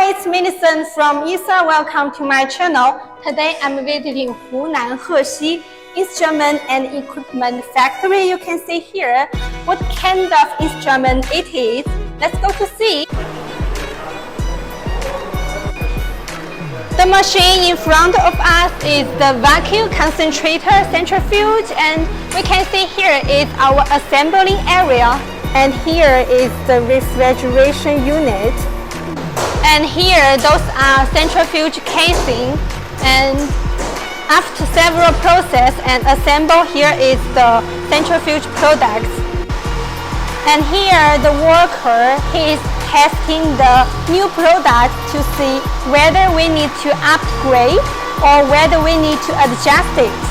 Hi, it's Millicent from ISA. Welcome to my channel. Today I'm visiting Hunan Herexi Instrument and Equipment Factory. You can see here what kind of instrument it is. Let's go to see. The machine in front of us is the vacuum concentrator centrifuge, and we can see here is our assembling area, and here is the refrigeration unit, and here those are centrifuge casing, and after several process and assemble, here is the centrifuge products. And here the worker, he is testing the new product to see whether we need to upgrade or whether we need to adjust it.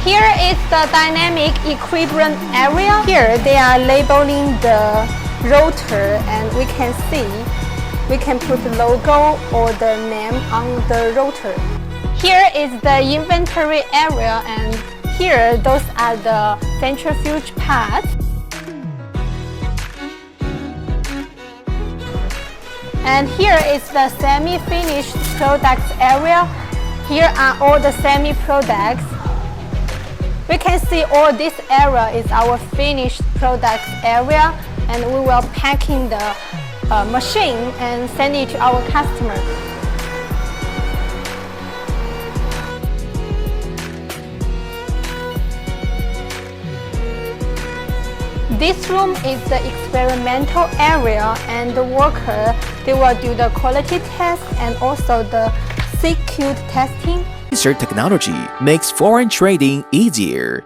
Here is the dynamic equilibrium area. Here they are labeling the rotor, and we can see we can put the logo or the name on the rotor. Here is the inventory area, and here those are the centrifuge parts. And here is the semi-finished products area. Here are all the semi-products. We can see all this area is our finished products area, and we will pack in the machine and send it to our customer. This room is the experimental area, and the worker, they will do the quality test and also the CQ testing. Laser technology makes foreign trading easier.